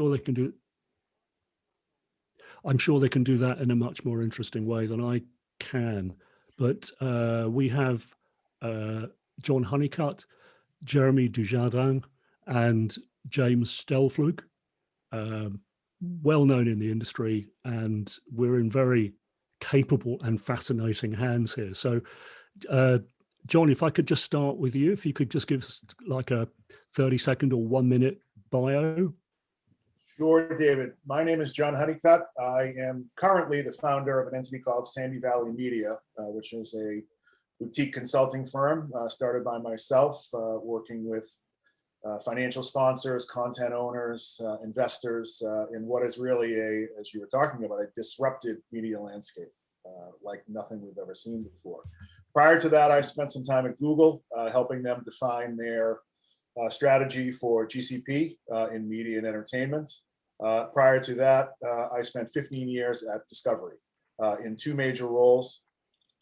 they can do. I'm sure they can do that in a much more interesting way than I can. But we have John Honeycutt, Jeremy Dujardin, and James Stellpflug, well known in the industry, and we're in very capable and fascinating hands here. So, John, if I could just start with you, if you could just give us like a 30-second or 1-minute bio. Sure, David. My name is John Honeycutt. I am currently the founder of an entity called Sandy Valley Media, which is a boutique consulting firm started by myself, working with financial sponsors, content owners, investors in what is really a, as you were talking about, a disrupted media landscape like nothing we've ever seen before. Prior to that, I spent some time at Google helping them define their strategy for GCP in media and entertainment. Prior to that, I spent 15 years at Discovery in 2 major roles: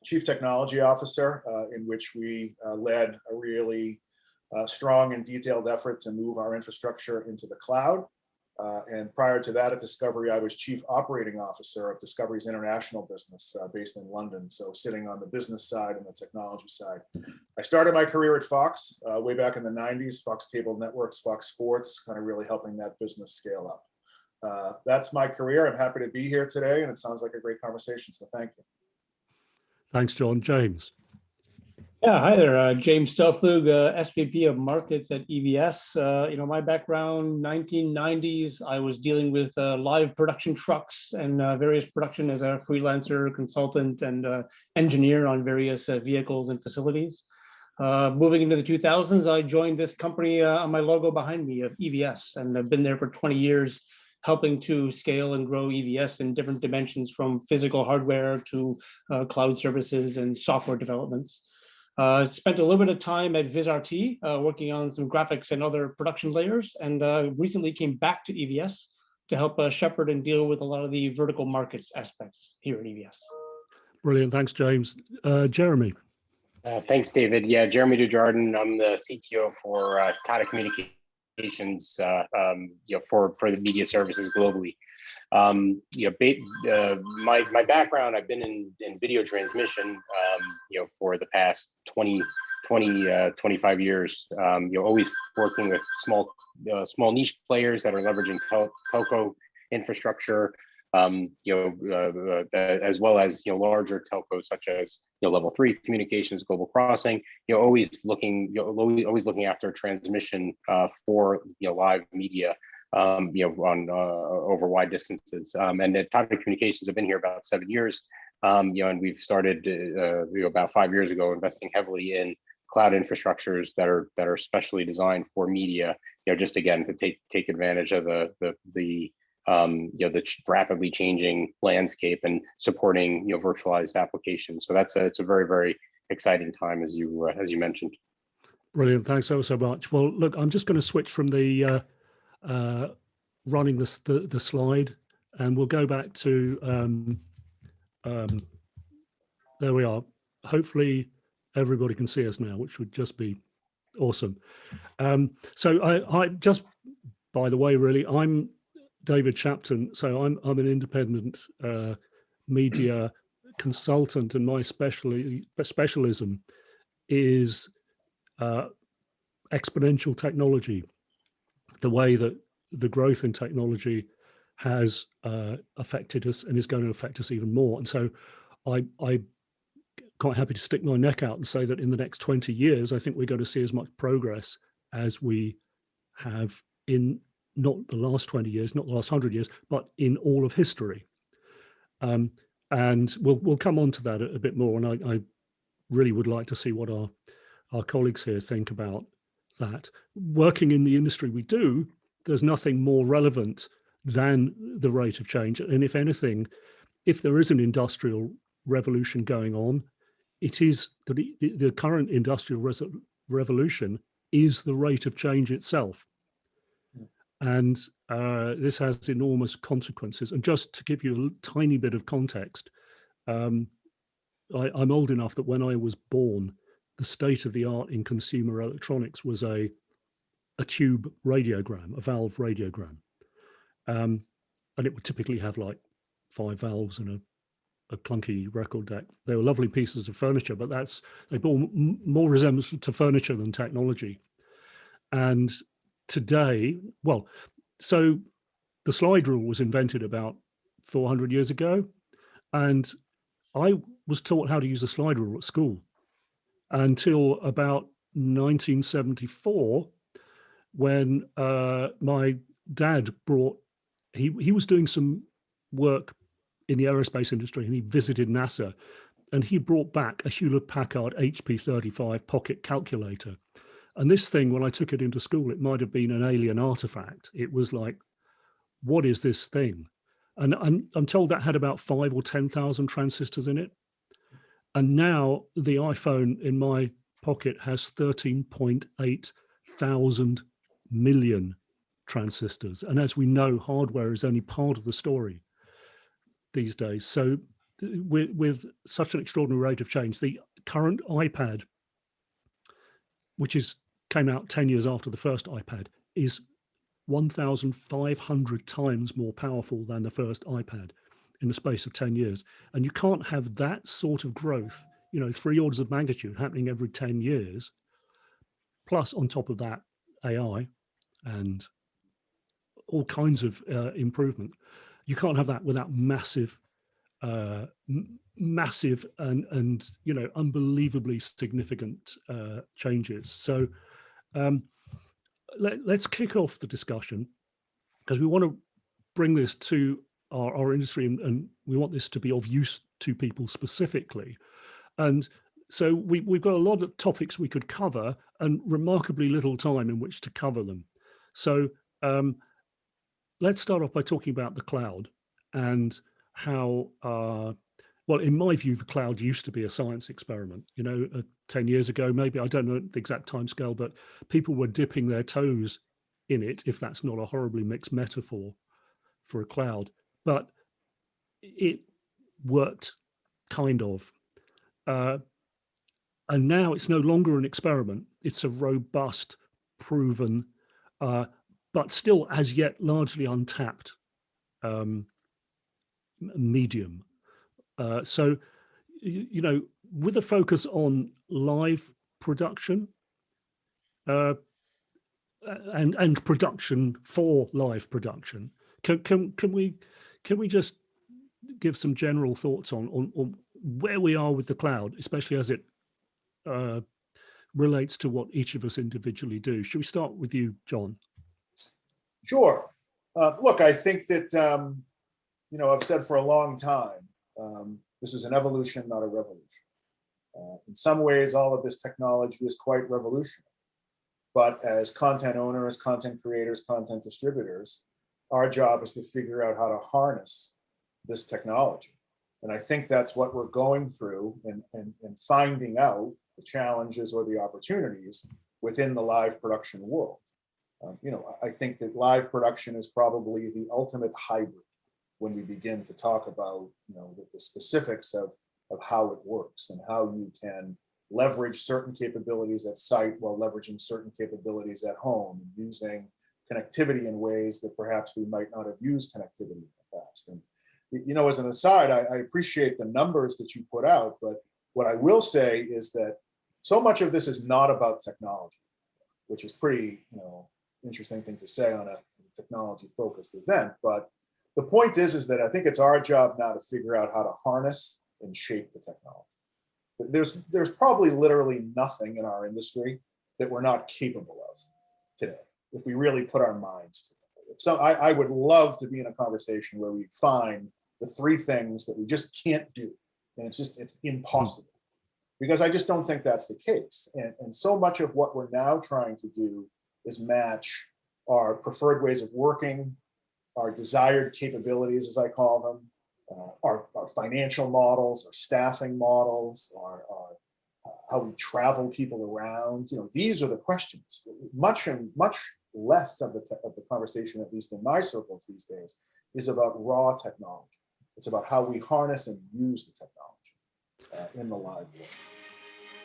Chief Technology Officer, in which we led a really strong and detailed effort to move our infrastructure into the cloud. And prior to that at Discovery, I was Chief Operating Officer of Discovery's international business based in London, so sitting on the business side and the technology side. I started my career at Fox way back in the 90s, Fox Cable Networks, Fox Sports, kind of really helping that business scale up. That's my career. I'm happy to be here today, and it sounds like a great conversation, so thank you. Thanks, John. James. Yeah, hi there. James Stellpflug, SVP of Markets at EVS. My background, 1990s, I was dealing with live production trucks and various production as a freelancer, consultant, and engineer on various vehicles and facilities. Moving into the 2000s, I joined this company on my logo behind me of EVS, and I've been there for 20 years, helping to scale and grow EVS in different dimensions, from physical hardware to cloud services and software developments. Spent a little bit of time at VizRT working on some graphics and other production layers, and recently came back to EVS to help shepherd and deal with a lot of the vertical markets aspects here at EVS. Brilliant. Thanks, James. Jeremy. Thanks, David. Yeah, Jeremy Dujardin. I'm the CTO for Tata Communications, for the media services globally. My background, I've been in video transmission, for the past 25 years. Always working with small niche players that are leveraging telco infrastructure, as well as larger telcos such as level 3 communications, global crossing. Always looking after transmission for live media. On over wide distances. And at Tata Communications, I've been here about 7 years. And we've started about 5 years ago investing heavily in cloud infrastructures that are specially designed for media. Just again to take advantage of the rapidly changing landscape and supporting virtualized applications. So it's a very, very exciting time, as you mentioned. Brilliant. Thanks ever so much. Well, look, I'm just going to switch from the running the slide, and we'll go back to there we are. Hopefully everybody can see us now, which would just be awesome. So I just, by the way, really, I'm David Chapton. So I'm an independent media consultant, and my specialism is exponential technology. The way that the growth in technology has affected us and is going to affect us even more. And so I'm quite happy to stick my neck out and say that in the next 20 years, I think we're going to see as much progress as we have in not the last 20 years, not the last 100 years, but in all of history. And we'll come on to that a bit more. And I really would like to see what our colleagues here think about that. Working in the industry we do, there's nothing more relevant than the rate of change. And if anything, if there is an industrial revolution going on, it is the current industrial revolution is the rate of change itself. And this has enormous consequences. And just to give you a tiny bit of context, I'm old enough that when I was born, the state of the art in consumer electronics was a tube radiogram, a valve radiogram. and it would typically have like 5 valves and a clunky record deck. They were lovely pieces of furniture, but they bore more resemblance to furniture than technology. And today, well, so the slide rule was invented about 400 years ago, and I was taught how to use a slide rule at school until about 1974, when my dad he was doing some work in the aerospace industry, and he visited NASA, and he brought back a Hewlett-Packard HP-35 pocket calculator. And this thing, when I took it into school, it might have been an alien artifact. It was like, what is this thing? And I'm told that had about 5 or 10,000 transistors in it. And now the iPhone in my pocket has 13.8 thousand million transistors. And as we know, hardware is only part of the story these days. So with such an extraordinary rate of change, the current iPad, which came out 10 years after the first iPad, is 1,500 times more powerful than the first iPad in the space of 10 years. And you can't have that sort of growth, 3 orders of magnitude happening every 10 years, plus on top of that, AI and all kinds of improvement. You can't have that without massive and unbelievably significant changes. So let's kick off the discussion, because we want to bring this to our industry, and we want this to be of use to people specifically. And so we've got a lot of topics we could cover and remarkably little time in which to cover them. So let's start off by talking about the cloud and how, well, in my view, the cloud used to be a science experiment. 10 years ago, maybe, I don't know the exact time scale, but people were dipping their toes in it, if that's not a horribly mixed metaphor for a cloud. But it worked, kind of. And now it's no longer an experiment. It's a robust, proven, but still as yet largely untapped medium. So, with a focus on live production and production for live production, can we just give some general thoughts on where we are with the cloud, especially as it relates to what each of us individually do? Should we start with you, John? Sure. Look, I think that, I've said for a long time, this is an evolution, not a revolution. In some ways, all of this technology is quite revolutionary. But as content owners, content creators, content distributors, our job is to figure out how to harness this technology. And I think that's what we're going through and finding out the challenges or the opportunities within the live production world. I think that live production is probably the ultimate hybrid when we begin to talk about, the specifics of how it works and how you can leverage certain capabilities at site while leveraging certain capabilities at home, and using connectivity in ways that perhaps we might not have used connectivity in the past. And, as an aside, I appreciate the numbers that you put out, but what I will say is that so much of this is not about technology, which is pretty, interesting thing to say on a technology-focused event. But the point is that I think it's our job now to figure out how to harness and shape the technology. There's probably literally nothing in our industry that we're not capable of today, if we really put our minds to it. So I would love to be in a conversation where we find the 3 things that we just can't do, and it's impossible, because I just don't think that's the case. And so much of what we're now trying to do is match our preferred ways of working, our desired capabilities, as I call them, our financial models, our staffing models, our how we travel people around. These are the questions. Much less of the conversation, at least in my circles these days, is about raw technology. It's about how we harness and use the technology in the live world.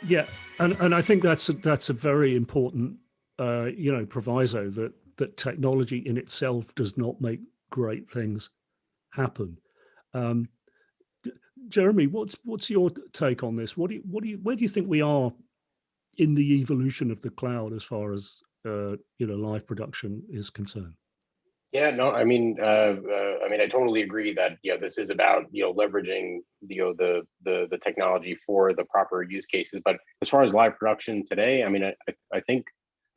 Yeah, and I think that's a very important proviso, that technology in itself does not make great things happen. Jeremy, what's your take on this? Where do you think we are in the evolution of the cloud as far as live production is concerned? Yeah, no, I mean, I totally agree that this is about leveraging the technology for the proper use cases. But as far as live production today, I mean, I think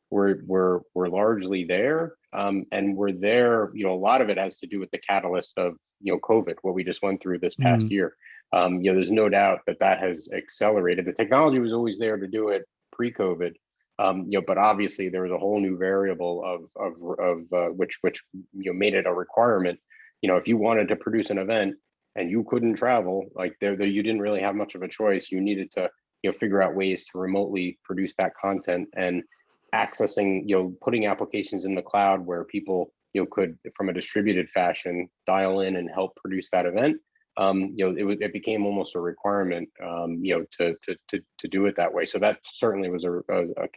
we're largely there, and we're there. A lot of it has to do with the catalyst of COVID, what we just went through this past year. There's no doubt that has accelerated. The technology was always there to do it pre-COVID. But obviously there was a whole new variable of which made it a requirement. If you wanted to produce an event and you couldn't travel, like you didn't really have much of a choice. You needed to figure out ways to remotely produce that content, and accessing putting applications in the cloud where people could, from a distributed fashion, dial in and help produce that event. It became almost a requirement, to do it that way. So that certainly was a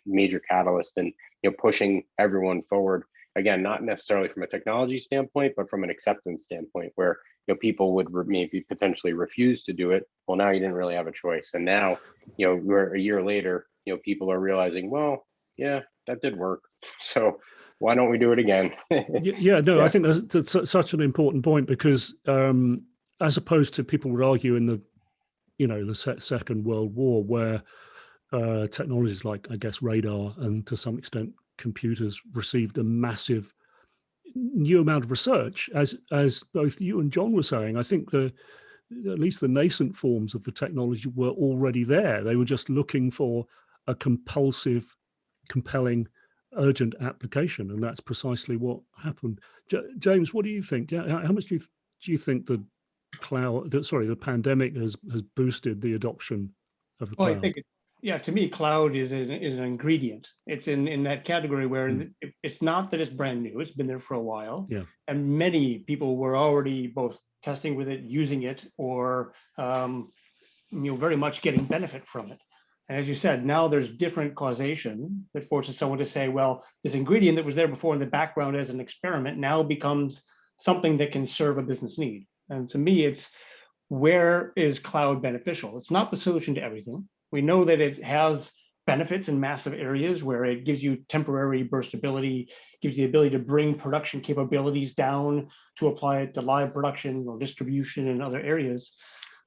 major catalyst in, pushing everyone forward. Again, not necessarily from a technology standpoint, but from an acceptance standpoint, where people would maybe potentially refuse to do it. Well, now you didn't really have a choice, and now we're a year later. People are realizing, well, yeah, that did work. So why don't we do it again? I think that's such an important point, because as opposed to, people would argue in the Second World War, where technologies like, I guess, radar and to some extent computers received a massive new amount of research, as both you and John were saying. I think at least the nascent forms of the technology were already there. They were just looking for a compulsive, compelling, urgent application, and that's precisely what happened. James, what do you think? How much do you think the pandemic has boosted the adoption of the cloud? I think, to me, cloud is an ingredient. It's in that category where it's not that it's brand new. It's been there for a while. Yeah. And many people were already both testing with it, using it, or very much getting benefit from it. And as you said, now there's different causation that forces someone to say, well, this ingredient that was there before in the background as an experiment now becomes something that can serve a business need. And to me, it's, where is cloud beneficial? It's not the solution to everything. We know that it has benefits in massive areas where it gives you temporary burstability, gives you the ability to bring production capabilities down to apply it to live production or distribution in other areas.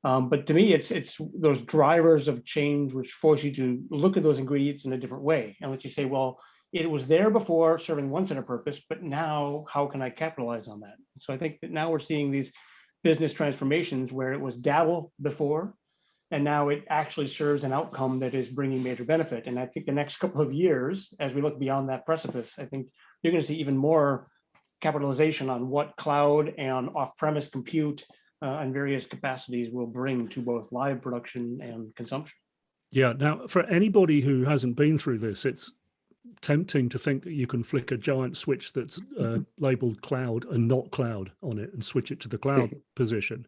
But to me, it's those drivers of change which force you to look at those ingredients in a different way and let you say, well, it was there before serving one set of purpose, but now how can I capitalize on that? So I think that now we're seeing these business transformations where it was dabble before, and now it actually serves an outcome that is bringing major benefit. And I think the next couple of years, as we look beyond that precipice, I think you're going to see even more capitalization on what cloud and off-premise compute and various capacities will bring to both live production and consumption. Yeah. Now, for anybody who hasn't been through this, it's tempting to think that you can flick a giant switch that's labeled cloud and not cloud on it and switch it to the cloud position.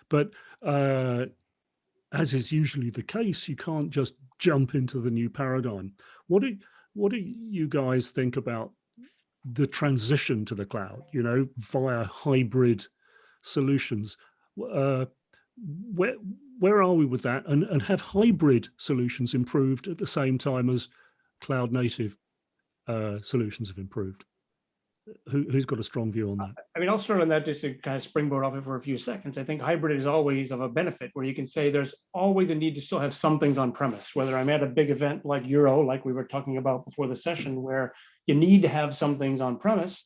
But as is usually the case, you can't just jump into the new paradigm. What do you guys think about the transition to the cloud, via hybrid solutions? Where are we with that? And have hybrid solutions improved at the same time as cloud native solutions have improved? Who's got a strong view on that? I mean, I'll start on that just to kind of springboard off it for a few seconds. I think hybrid is always of a benefit, where you can say there's always a need to still have some things on premise, whether I'm at a big event like Euro, like we were talking about before the session, where you need to have some things on premise,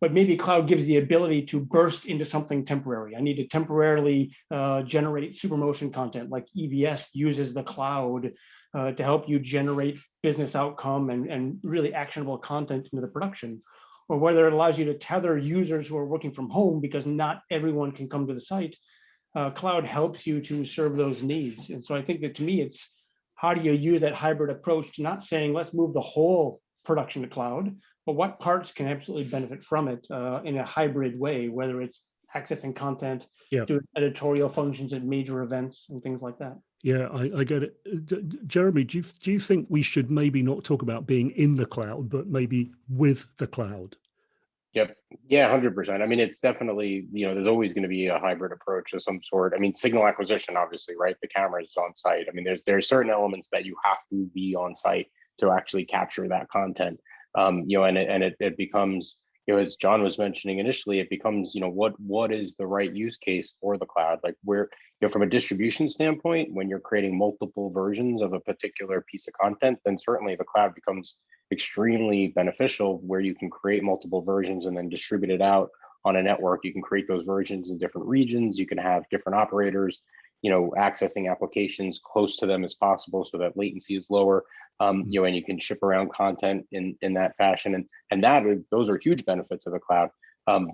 but maybe cloud gives the ability to burst into something temporary. I need to temporarily generate supermotion content, like EVS uses the cloud to help you generate business outcome and really actionable content into the production. Or whether it allows you to tether users who are working from home because not everyone can come to the site. Cloud helps you to serve those needs. And so I think that, to me, it's how do you use that hybrid approach to not saying let's move the whole production to cloud, but what parts can absolutely benefit from it in a hybrid way, whether it's accessing content, doing editorial functions at major events and things like that. Yeah, I get it. Jeremy, do you think we should maybe not talk about being in the cloud, but maybe with the cloud? Yep. Yeah, 100%. I mean, it's definitely, there's always going to be a hybrid approach of some sort. I mean, signal acquisition, obviously, right? The camera is on site. I mean, there's certain elements that you have to be on site to actually capture that content. And it becomes, as John was mentioning initially, it becomes, what is the right use case for the cloud? Like where, from a distribution standpoint, when you're creating multiple versions of a particular piece of content, then certainly the cloud becomes extremely beneficial, where you can create multiple versions and then distribute it out on a network. You can create those versions in different regions. You can have different operators, accessing applications close to them as possible so that latency is lower. And you can ship around content in that fashion. And those are huge benefits of the cloud.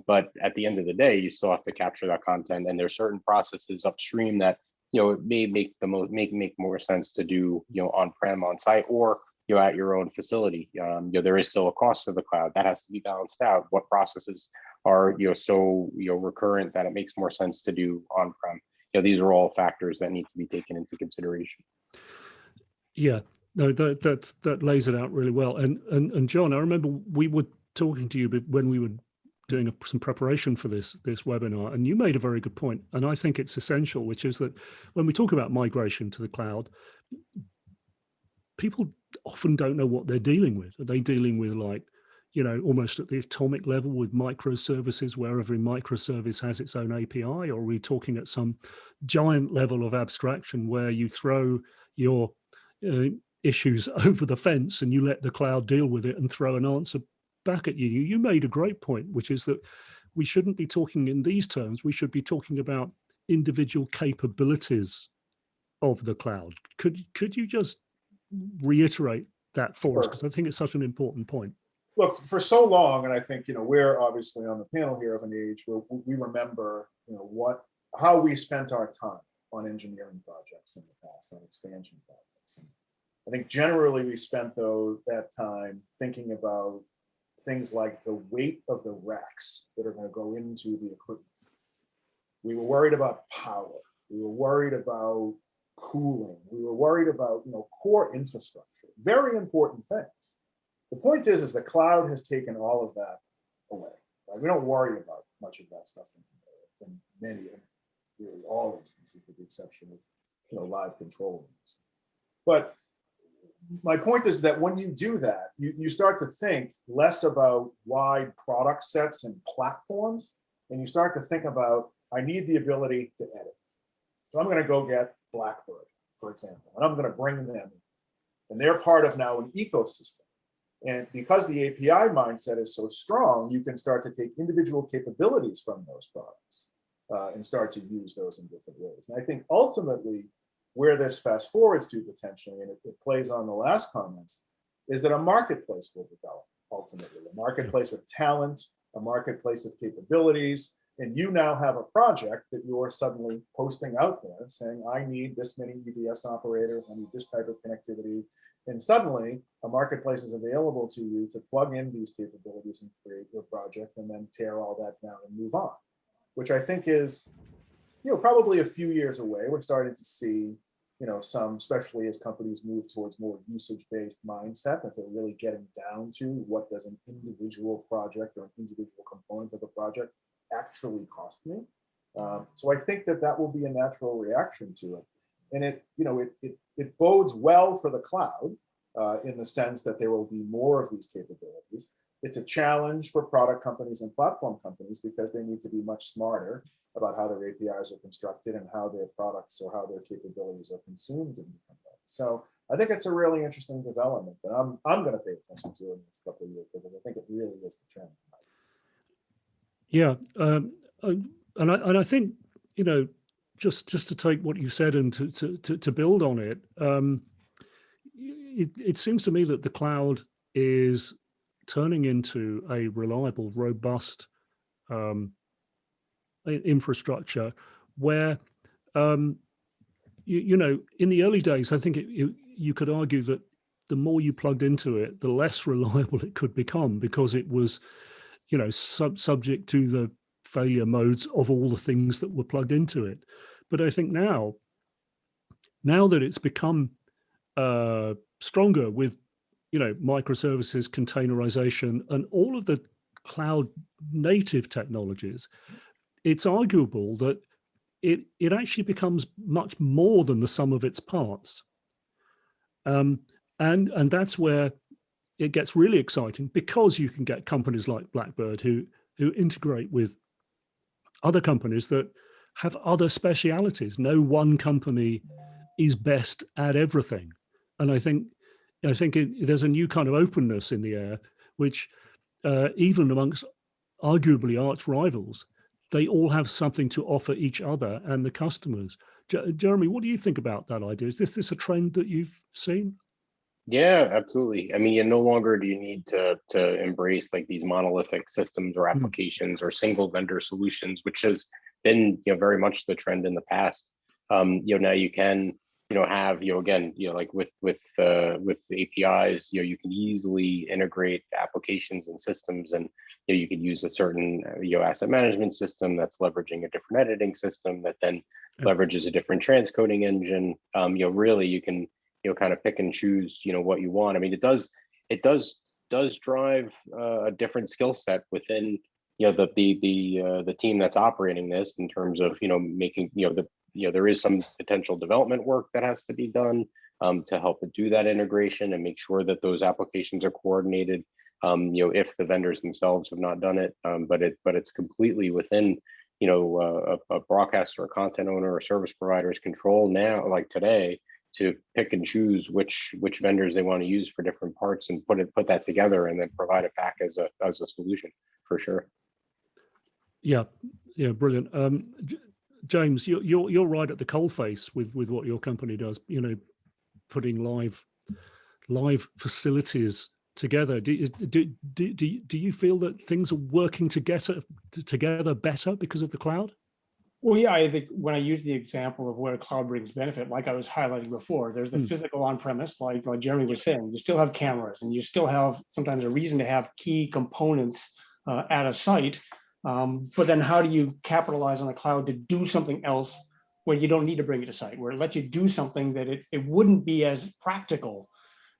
But at the end of the day, you still have to capture that content. And there's certain processes upstream that, it may make more sense to do, on-prem, on-site, or at your own facility. There is still a cost to the cloud that has to be balanced out. What processes are so recurrent that it makes more sense to do on-prem? These are all factors that need to be taken into consideration. Yeah, no, that lays it out really well. And John, I remember we were talking to you when we were doing some preparation for this webinar, and you made a very good point, and I think it's essential, which is that when we talk about migration to the cloud, people often don't know what they're dealing with. Are they dealing with, like, almost at the atomic level with microservices, where every microservice has its own API? Or are we talking at some giant level of abstraction where you throw your issues over the fence and you let the cloud deal with it and throw an answer back at you? You made a great point, which is that we shouldn't be talking in these terms. We should be talking about individual capabilities of the cloud. Could you just reiterate that for us, because I think it's such an important point? Look, for so long, and I think we're obviously on the panel here of an age where we remember how we spent our time on engineering projects in the past, on expansion projects. And I think generally we spent that time thinking about things like the weight of the racks that are going to go into the equipment. We were worried about power. We were worried about cooling. We were worried about core infrastructure, very important things. The point is the cloud has taken all of that away. Right? We don't worry about much of that stuff in many, really all instances, with the exception of live control rooms. But my point is that when you do that, you start to think less about wide product sets and platforms, and you start to think about, I need the ability to edit. So I'm going to go get Blackbird, for example, and I'm going to bring them in. And they're part of now an ecosystem. And because the API mindset is so strong, you can start to take individual capabilities from those products and start to use those in different ways. And I think ultimately where this fast forwards to potentially, and it plays on the last comments, is that a marketplace will develop ultimately, a marketplace of talent, a marketplace of capabilities. And you now have a project that you're suddenly posting out there saying, I need this many EVS operators, I need this type of connectivity. And suddenly a marketplace is available to you to plug in these capabilities and create your project, and then tear all that down and move on, which I think is, probably a few years away. We're starting to see, some, especially as companies move towards more usage-based mindset, that they're really getting down to what does an individual project or an individual component of a project actually cost me. So I think that will be a natural reaction to it. And it bodes well for the cloud in the sense that there will be more of these capabilities. It's a challenge for product companies and platform companies because they need to be much smarter about how their APIs are constructed and how their products or how their capabilities are consumed in different ways. So I think it's a really interesting development that I'm going to pay attention to in the next couple of years, because I think it really is the trend. Yeah, and I think just to take what you said and to build on it, it seems to me that the cloud is turning into a reliable, robust infrastructure where in the early days, I think you could argue that the more you plugged into it, the less reliable it could become, because it was subject to the failure modes of all the things that were plugged into it. But I think now that it's become stronger with microservices, containerization, and all of the cloud native technologies, it's arguable that it actually becomes much more than the sum of its parts. And that's where it gets really exciting, because you can get companies like Blackbird who integrate with other companies that have other specialities. No one company is best at everything. And I think there's a new kind of openness in the air, which even amongst arguably arch rivals, they all have something to offer each other and the customers. Jeremy, what do you think about that idea? Is this a trend that you've seen? Yeah, absolutely. I mean, no longer do you need to embrace like these monolithic systems or applications or single vendor solutions, which has been very much the trend in the past. Now you can have again like with the APIs, you can easily integrate applications and systems, and you could use a certain asset management system that's leveraging a different editing system that then leverages a different transcoding engine. Really you can kind of pick and choose what you want. I mean, it does drive a different skill set within the team that's operating this, in terms of making there is some potential development work that has to be done to help do that integration and make sure that those applications are coordinated. If the vendors themselves have not done it, but it's completely within a broadcaster or content owner or service provider's control now, like today, to pick and choose which vendors they want to use for different parts and put that together and then provide it back as a solution, for sure. Yeah, brilliant. James, you're right at the coalface with what your company does. Putting live facilities together. Do you feel that things are working together better because of the cloud? Well, yeah, I think when I use the example of where cloud brings benefit, like I was highlighting before, there's the physical on-premise, like Jeremy was saying, you still have cameras and you still have sometimes a reason to have key components at a site. But then how do you capitalize on the cloud to do something else where you don't need to bring it to site, where it lets you do something that it wouldn't be as practical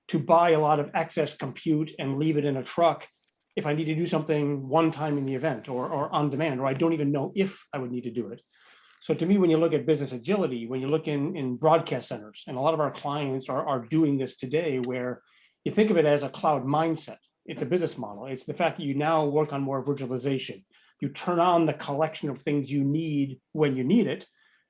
to buy a lot of excess compute and leave it in a truck if I need to do something one time in the event or on demand, or I don't even know if I would need to do it. So to me, when you look at business agility, when you look in broadcast centers, and a lot of our clients are doing this today, where you think of it as a cloud mindset. It's a business model. It's the fact that you now work on more virtualization. You turn on the collection of things you need when you need it.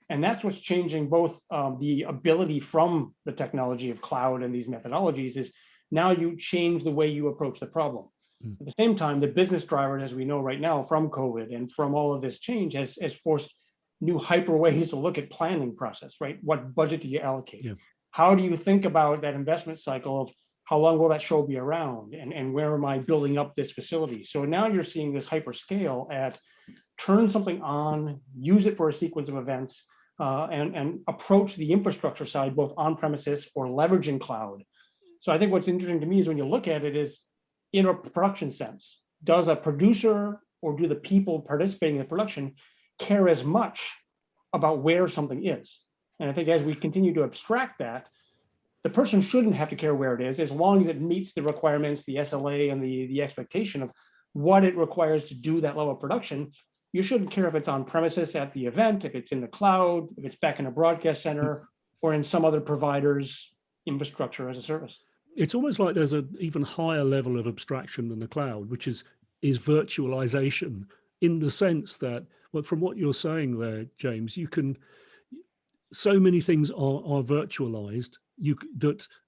And that's what's changing both the ability from the technology of cloud and these methodologies is now you change the way you approach the problem. At the same time, the business drivers, as we know right now from COVID and from all of this change, has forced new hyper ways to look at planning process, right? What budget do you allocate? Yeah. How do you think about that investment cycle of how long will that show be around, and where am I building up this facility? So now you're seeing this hyper scale at turn something on, use it for a sequence of events, and approach the infrastructure side, both on premises or leveraging cloud. So I think what's interesting to me is when you look at it is, in a production sense, does a producer or do the people participating in the production care as much about where something is? And I think as we continue to abstract that, the person shouldn't have to care where it is, as long as it meets the requirements, the SLA and the expectation of what it requires to do that level of production. You shouldn't care if it's on premises at the event, if it's in the cloud, if it's back in a broadcast center, or in some other provider's infrastructure as a service. It's almost like there's an even higher level of abstraction than the cloud, which is virtualization, in the sense that, well, from what you're saying there, James, you can, so many things are virtualized,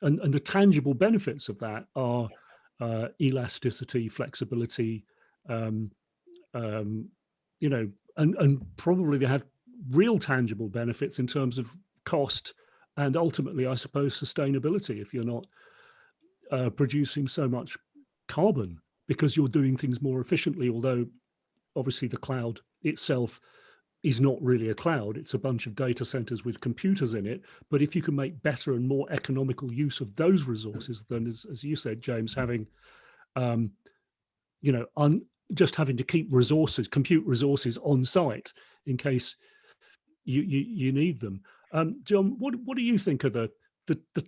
and the tangible benefits of that are elasticity, flexibility, and probably they have real tangible benefits in terms of cost and ultimately, I suppose, sustainability, if you're not producing so much carbon because you're doing things more efficiently, although obviously the cloud itself is not really a cloud. It's a bunch of data centers with computers in it. But if you can make better and more economical use of those resources, then as you said, James, having, just having to keep compute resources on site in case you need them. John, what do you think are the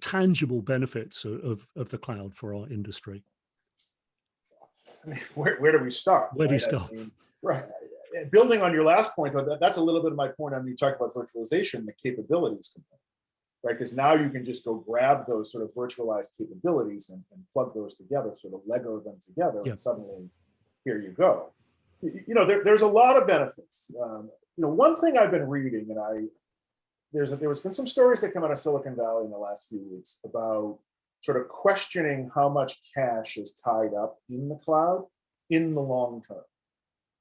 tangible benefits of the cloud for our industry? I mean, where do we start? Where do you right? start? I mean, right. Building on your last point, though, that's a little bit of my point on you talk about virtualization, the capabilities component, right? Because now you can just go grab those sort of virtualized capabilities and plug those together, sort of Lego them together, and suddenly here you go. You know, there's a lot of benefits. You know, one thing I've been reading, and there was been some stories that come out of Silicon Valley in the last few weeks about sort of questioning how much cash is tied up in the cloud in the long term.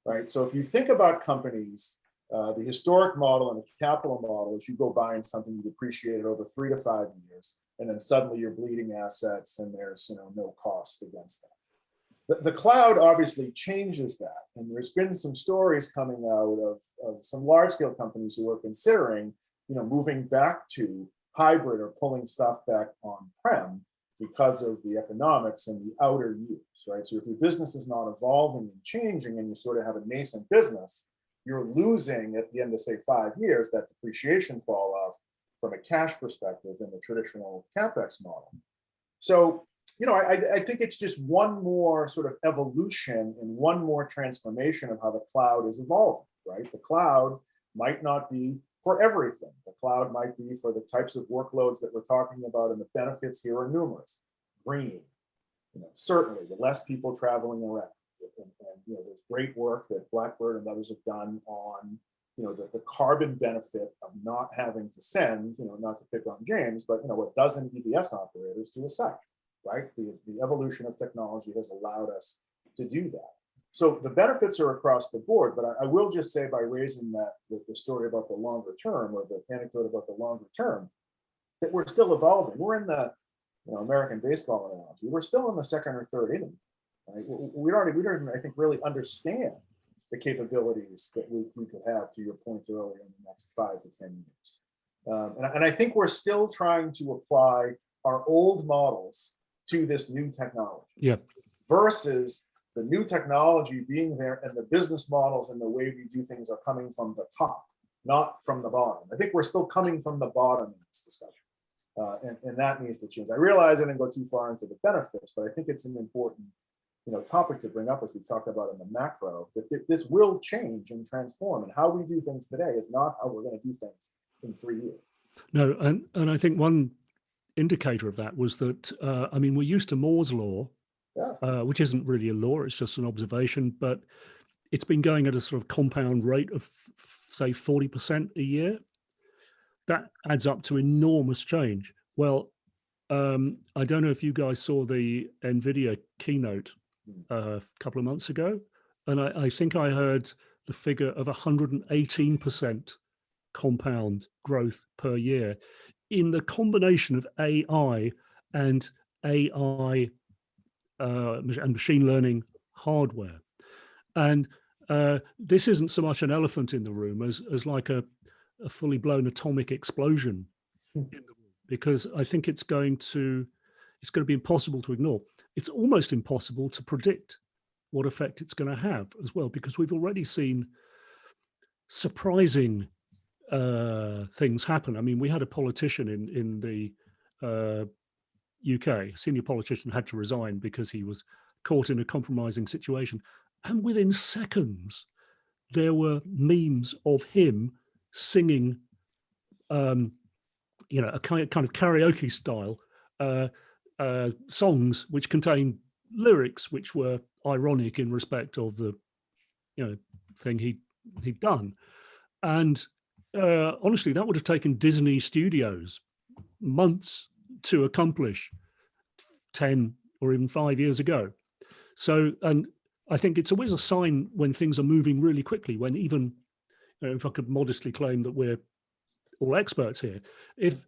Right. So if you think about companies, the historic model and the capital model is you go buying something, you depreciate it over 3 to 5 years, and then suddenly you're bleeding assets and there's, you know, no cost against that. The cloud obviously changes that. And there's been some stories coming out of some large scale companies who are considering, you know, moving back to hybrid or pulling stuff back on-prem because of the economics and the outer use, right? So if your business is not evolving and changing and you sort of have a nascent business, you're losing at the end of, say, 5 years, that depreciation fall off from a cash perspective in the traditional CapEx model. So, you know, I think it's just one more sort of evolution and one more transformation of how the cloud is evolving, right? The cloud might not be for everything. The cloud might be for the types of workloads that we're talking about, and the benefits here are numerous. Green, you know, certainly the less people traveling around, and you know, there's great work that Blackbird and others have done on, you know, the carbon benefit of not having to send, you know, not to pick on James, but you know, a dozen EVS operators to a site, right? The evolution of technology has allowed us to do that. So the benefits are across the board, but I will just say, by raising that the story about the longer term, or the anecdote about the longer term, that we're still evolving. We're in the, you know, American baseball analogy. We're still in the second or third inning. Right? We don't even, I think, really understand the capabilities that we could have, to your point earlier, in the next 5 to 10 years. And I think we're still trying to apply our old models to this new technology. Yeah. Versus the new technology being there and the business models and the way we do things are coming from the top, not from the bottom. I think we're still coming from the bottom in this discussion. And that needs to change. I realize I didn't go too far into the benefits, but I think it's an important, you know, topic to bring up as we talk about in the macro, that this will change and transform. And how we do things today is not how we're going to do things in 3 years. No, and I think one indicator of that was that, I mean, we're used to Moore's law, which isn't really a law, it's just an observation, but it's been going at a sort of compound rate of, say, 40% a year. That adds up to enormous change. Well, I don't know if you guys saw the NVIDIA keynote a couple of months ago, and I think I heard the figure of 118% compound growth per year in the combination of AI and and machine learning hardware. And this isn't so much an elephant in the room as like a fully blown atomic explosion in the room, because I think it's going to be impossible to ignore. It's almost impossible to predict what effect it's going to have as well, because we've already seen surprising things happen. I mean, we had a politician in the UK, a senior politician, had to resign because he was caught in a compromising situation. And within seconds, there were memes of him singing, you know, a kind of karaoke style songs which contained lyrics which were ironic in respect of the, you know, thing he'd done. And honestly, that would have taken Disney Studios months to accomplish 10 or even 5 years ago. So, and I think it's always a sign when things are moving really quickly, when even, you know, if I could modestly claim that we're all experts here, if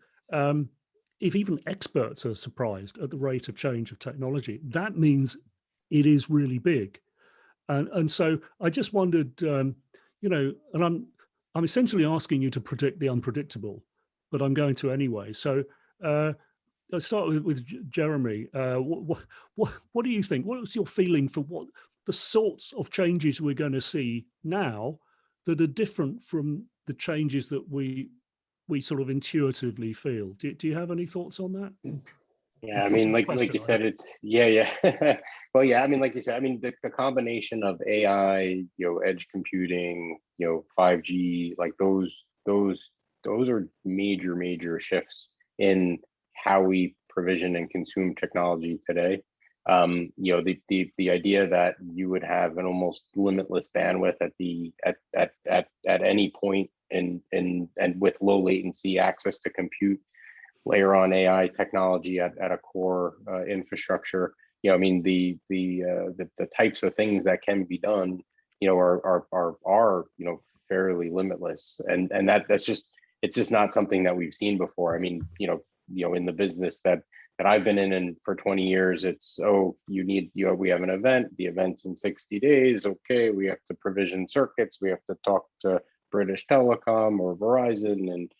even experts are surprised at the rate of change of technology, that means it is really big. And so I just wondered, you know, and I'm essentially asking you to predict the unpredictable, but I'm going to anyway. So let's start with Jeremy. What do you think? What's your feeling for what the sorts of changes we're going to see now that are different from the changes that we sort of intuitively feel? Do you have any thoughts on that? Yeah, I mean, like you said, it's yeah. Well, yeah, I mean, like you said, I mean, the combination of AI, edge computing, 5G, like those are major shifts in how we provision and consume technology today. The idea that you would have an almost limitless bandwidth at any point and with low latency access to compute, layer on AI technology at a core infrastructure. I mean, the types of things that can be done, are fairly limitless, and that's just, it's just not something that we've seen before. I mean, in the business that I've been in for 20 years, it's, oh, we have an event, the event's in 60 days. Okay, we have to provision circuits, we have to talk to British Telecom or Verizon and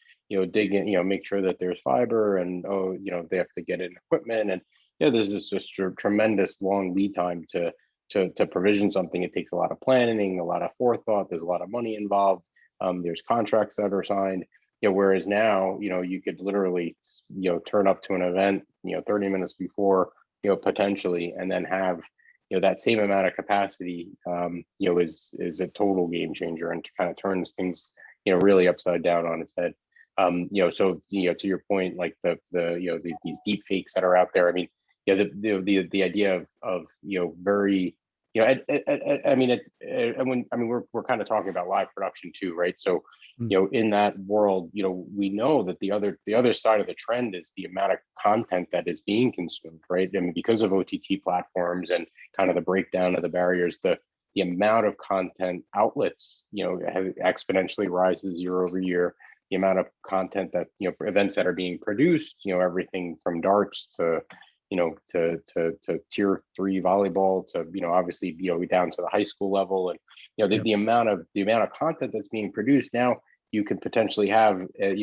dig in, make sure that there's fiber, and they have to get in equipment, and there's this just tremendous long lead time to provision something. It takes a lot of planning, a lot of forethought. There's a lot of money involved. There's contracts that are signed. Whereas now, you could literally, turn up to an event, 30 minutes before, potentially, and then have, that same amount of capacity, is a total game changer and kind of turns things, really upside down on its head. So to your point, like these deep fakes that are out there. I mean, the idea of very, we're kind of talking about live production too, right? So in that world, we know that the other side of the trend is the amount of content that is being consumed, right? I mean, because of OTT platforms and kind of the breakdown of the barriers, the amount of content outlets, exponentially rises year over year. The amount of content that, events that are being produced, everything from darts to, to tier 3 volleyball to, obviously, down to the high school level. And, the amount of content that's being produced now, you could potentially have, an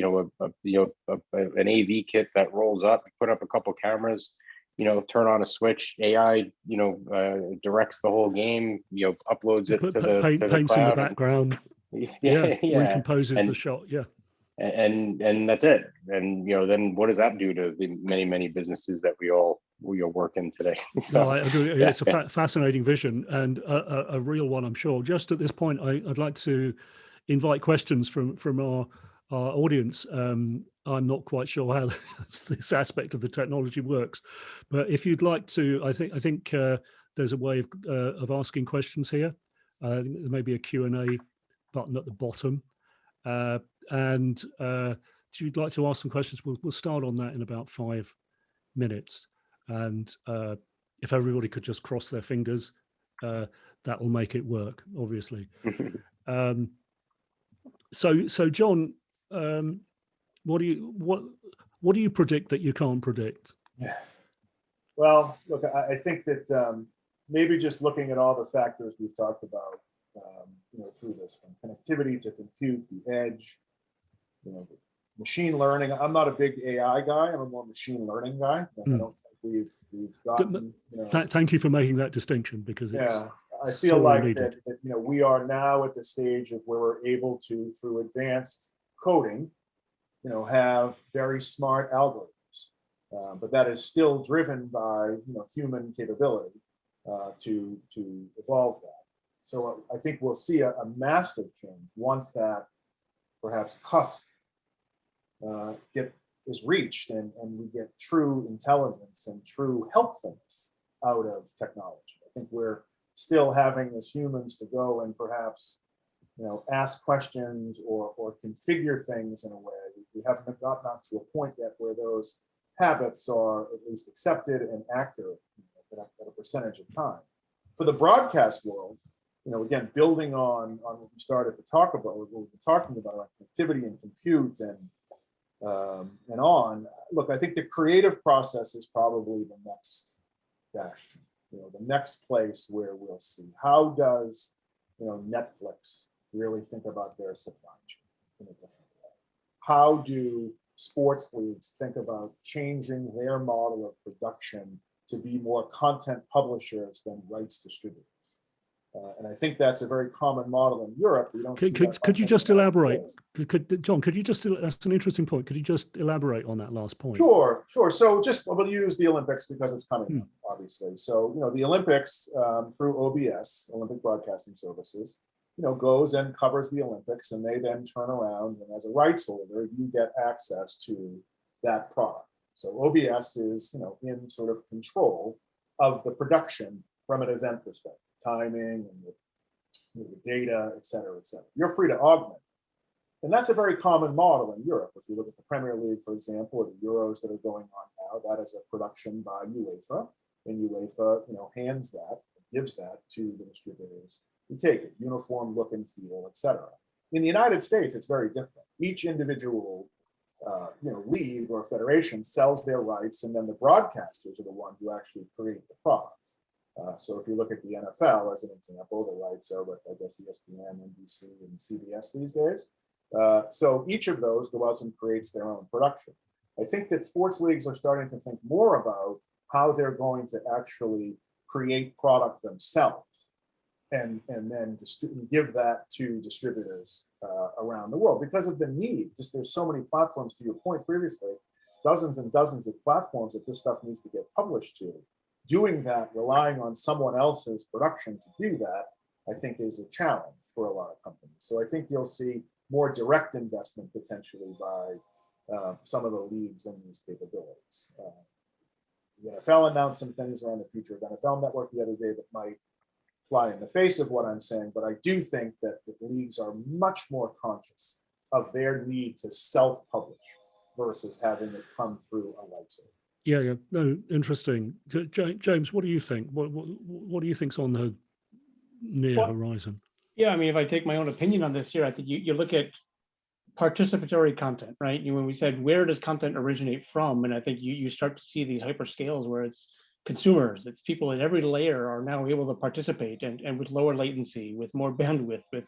AV kit that rolls up, put up a couple cameras, turn on a switch, AI, directs the whole game, uploads it to the paints cloud in the background. Recomposes the shot. And that's it. And then what does that do to the many businesses that we all work in today? So, no, I agree. It's a fascinating vision and a real one, I'm sure. Just at this point, I'd like to invite questions from our audience. I'm not quite sure how this aspect of the technology works, but if you'd like to, I think there's a way of asking questions here. There may be a Q&A button at the bottom. And if you'd like to ask some questions, we'll start on that in about 5 minutes. And if everybody could just cross their fingers, that will make it work, obviously. So John, what do you predict that you can't predict? Yeah. Well, look, I think that maybe just looking at all the factors we've talked about, through this, from connectivity to compute, the edge, machine learning. I'm not a big AI guy. I'm a more machine learning guy. I don't think we've gotten. Thank you for making that distinction, because I feel like that we are now at the stage of where we're able to, through advanced coding, have very smart algorithms, but that is still driven by human capability to evolve that. So I think we'll see a massive change once that perhaps cusp is reached, and we get true intelligence and true helpfulness out of technology. I think we're still having as humans to go and perhaps ask questions or configure things in a way. We haven't gotten up to a point yet where those habits are at least accepted and accurate at a percentage of time. For the broadcast world, again, building on what we started to talk about, what we've been talking about, like connectivity and compute and on. Look, I think the creative process is probably the next bastion, the next place where we'll see how does Netflix really think about their supply chain in a different way. How do sports leagues think about changing their model of production to be more content publishers than rights distributors? And I think that's a very common model in Europe. We don't see that Could you much just in the United elaborate? States. John, could you just, that's an interesting point. Could you just elaborate on that last point? Sure. So just, we'll use the Olympics because it's coming up, obviously. So, the Olympics through OBS, Olympic Broadcasting Services, goes and covers the Olympics, and they then turn around, and as a rights holder, you get access to that product. So OBS is, in sort of control of the production from an event perspective, timing and the data, et cetera, et cetera. You're free to augment. And that's a very common model in Europe. If you look at the Premier League, for example, or the Euros that are going on now, that is a production by UEFA, and UEFA, hands that, gives that to the distributors who take it, uniform look and feel, et cetera. In the United States, it's very different. Each individual, league or federation sells their rights, and then the broadcasters are the ones who actually create the product. So if you look at the NFL as an example, the rights are with, I guess, ESPN, NBC, and CBS these days. So each of those go out and creates their own production. I think that sports leagues are starting to think more about how they're going to actually create product themselves and then give that to distributors around the world because of the need. Just there's so many platforms, to your point previously, dozens and dozens of platforms that this stuff needs to get published to. Doing that, relying on someone else's production to do that, I think is a challenge for a lot of companies. So I think you'll see more direct investment potentially by some of the leagues in these capabilities. The NFL announced some things around the future of NFL Network the other day that might fly in the face of what I'm saying, but I do think that the leagues are much more conscious of their need to self-publish versus having it come through a rights holder. Yeah. No, interesting. James, what do you think? What do you think's on the near horizon? Yeah, I mean, if I take my own opinion on this here, I think you look at participatory content, right? When we said, where does content originate from? And I think you start to see these hyperscales where it's consumers, it's people at every layer are now able to participate and with lower latency, with more bandwidth, with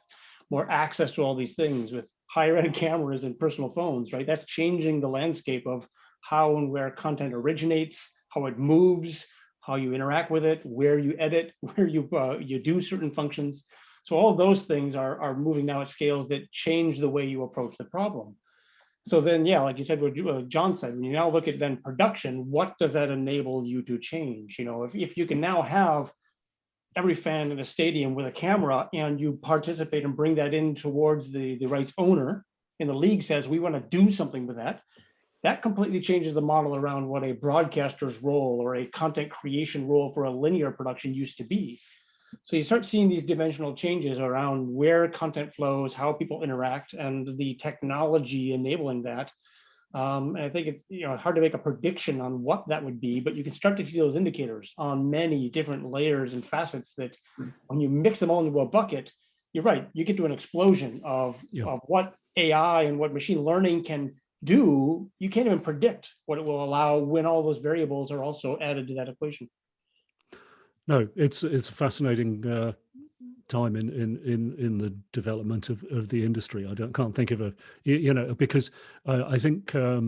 more access to all these things, with higher end cameras and personal phones, right? That's changing the landscape of how and where content originates, how it moves, how you interact with it, where you edit, where you do certain functions. So all of those things are moving now at scales that change the way you approach the problem. So then, yeah, like you said, what John said, when you now look at then production, what does that enable you to change? If you can now have every fan in a stadium with a camera and you participate and bring that in towards the rights owner, and the league says, we want to do something with that, that completely changes the model around what a broadcaster's role or a content creation role for a linear production used to be. So you start seeing these dimensional changes around where content flows, how people interact, and the technology enabling that. And I think it's hard to make a prediction on what that would be, but you can start to see those indicators on many different layers and facets that when you mix them all into a bucket, you're right, you get to an explosion of what AI and what machine learning can do. You can't even predict what it will allow when all those variables are also added to that equation. No, it's a fascinating time in the development of the industry. I can't think of because I think a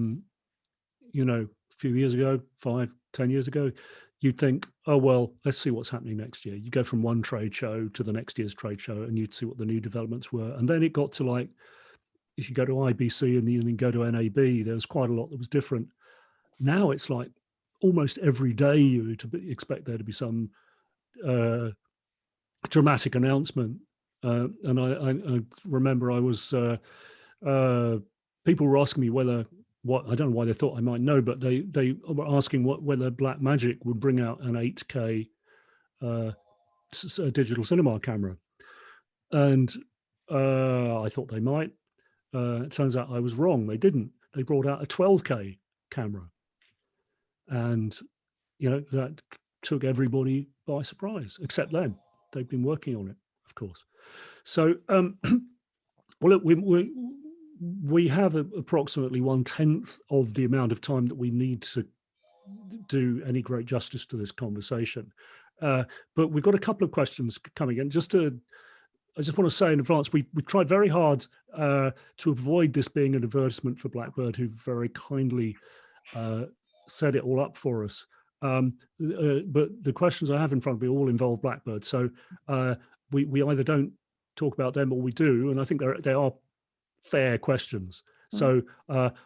few years ago, 5-10 years ago, you'd think, oh well, let's see what's happening next year. You go from one trade show to the next year's trade show, and you'd see what the new developments were. And then it got to like, if you go to IBC and then go to NAB, there was quite a lot that was different. Now it's like almost every day you expect there to be some dramatic announcement, and I remember I was people were asking me what I don't know why they thought I might know, but they were asking whether Blackmagic would bring out an 8K digital cinema camera, and I thought they might. It turns out I was wrong. They didn't. They brought out a 12K camera, and that took everybody by surprise, except them. They've been working on it, of course. So, well, look, we have approximately 1/10 of the amount of time that we need to do any great justice to this conversation. But we've got a couple of questions coming in. I just want to say in advance, we tried very hard to avoid this being an advertisement for Blackbird, who very kindly set it all up for us. But the questions I have in front of me all involve Blackbird. So we either don't talk about them or we do, and I think they are fair questions. So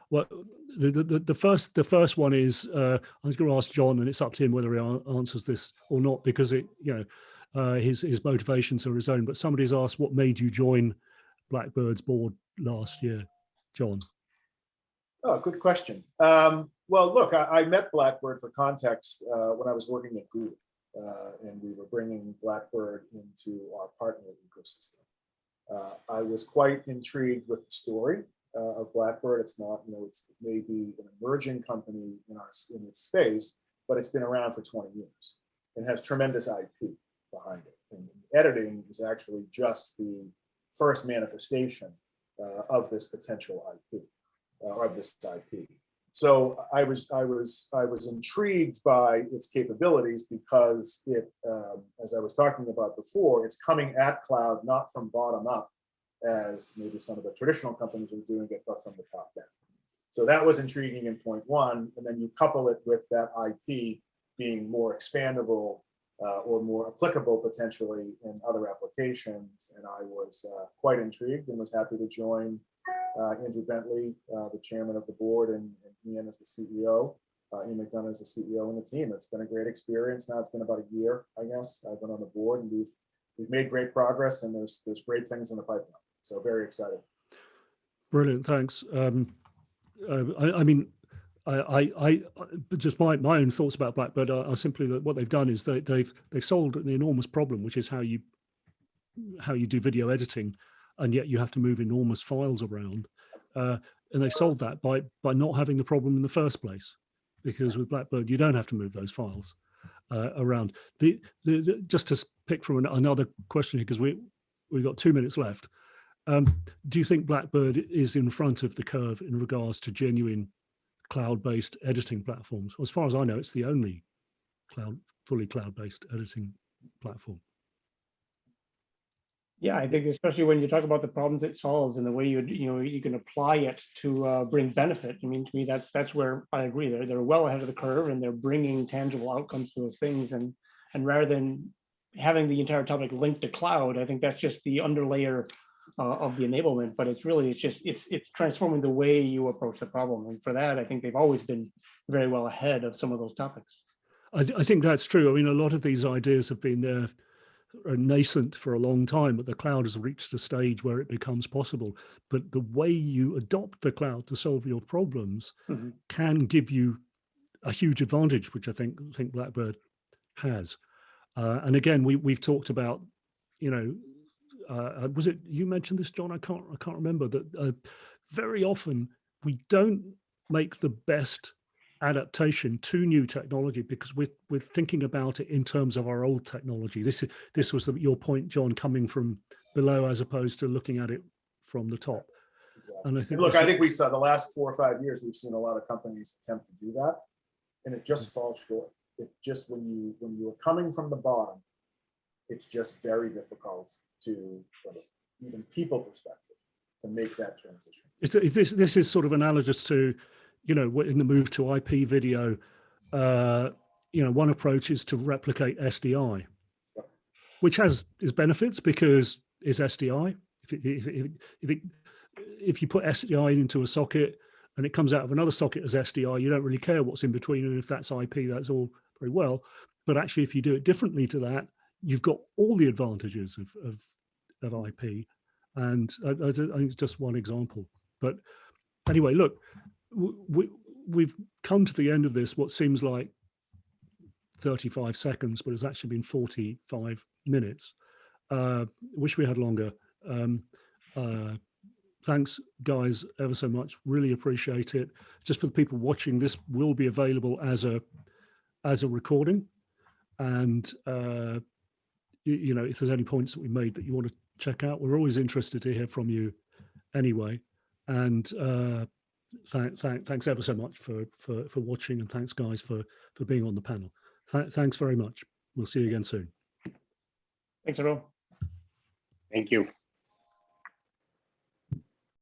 what the first one is I was going to ask John, and it's up to him whether he answers this or not, because it his motivations are his own. But somebody's asked, what made you join Blackbird's board last year, John? Oh, good question. Well, look, I met Blackbird, for context, when I was working at Google, and we were bringing Blackbird into our partner ecosystem. I was quite intrigued with the story of Blackbird. It's not, it's maybe an emerging company in its space, but it's been around for 20 years and has tremendous IP behind it. And editing is actually just the first manifestation of this potential IP, or of this IP. So I was intrigued by its capabilities because it, as I was talking about before, it's coming at cloud not from bottom up, as maybe some of the traditional companies are doing it, but from the top down. So that was intriguing in point one, and then you couple it with that IP being more expandable or more applicable potentially in other applications, and I was quite intrigued and was happy to join Andrew Bentley, the chairman of the board, and Ian as the CEO, Ian McDonough as the CEO, and the team. It's been a great experience. Now it's been about a year, I guess. I've been on the board, and we've made great progress, and there's great things in the pipeline. So very excited. Brilliant, thanks. I mean, I just my own thoughts about Blackbird are simply that what they've done is they've solved an enormous problem, which is how you do video editing, and yet you have to move enormous files around, and they've solved that by not having the problem in the first place, because with Blackbird you don't have to move those files around. Just to pick from another question here, because we've got 2 minutes left. Do you think Blackbird is in front of the curve in regards to genuine cloud-based editing platforms? As far as I know, it's the only fully cloud-based editing platform. Yeah, I think especially when you talk about the problems it solves and the way you can apply it to bring benefit. I mean, to me, that's where I agree. They're well ahead of the curve, and they're bringing tangible outcomes to those things. And rather than having the entire topic linked to cloud, I think that's just the underlayer of the enablement. But it's transforming the way you approach the problem. And for that, I think they've always been very well ahead of some of those topics. I think that's true. I mean, a lot of these ideas have been there, nascent for a long time, but the cloud has reached a stage where it becomes possible. But the way you adopt the cloud to solve your problems can give you a huge advantage, which I think Blackbird has. And again, we've talked about, was it you mentioned this, John? I can't remember that. Very often we don't make the best adaptation to new technology because we're thinking about it in terms of our old technology. This was your point, John, coming from below as opposed to looking at it from the top. Exactly. And I think, look, I think we saw the last 4 or 5 years, we've seen a lot of companies attempt to do that, and it just falls short. It just, when you're coming from the bottom, it's just very difficult to, from even people perspective, to make that transition. This is sort of analogous to, in the move to IP video, one approach is to replicate SDI, which has its benefits because it's SDI. If you put SDI into a socket and it comes out of another socket as SDI, you don't really care what's in between, and if that's IP, that's all very well. But actually, if you do it differently to that, you've got all the advantages of IP, and I think it's just one example. But anyway, look, we've come to the end of this, what seems like 35 seconds, but it's actually been 45 minutes. Wish we had longer. Thanks, guys, ever so much. Really appreciate it. Just for the people watching, this will be available as a recording. And, if there's any points that we made that you want to check out, we're always interested to hear from you anyway. And thanks ever so much for watching, and thanks, guys, for being on the panel. Thanks very much. We'll see you again soon. Thanks, everyone. Thank you.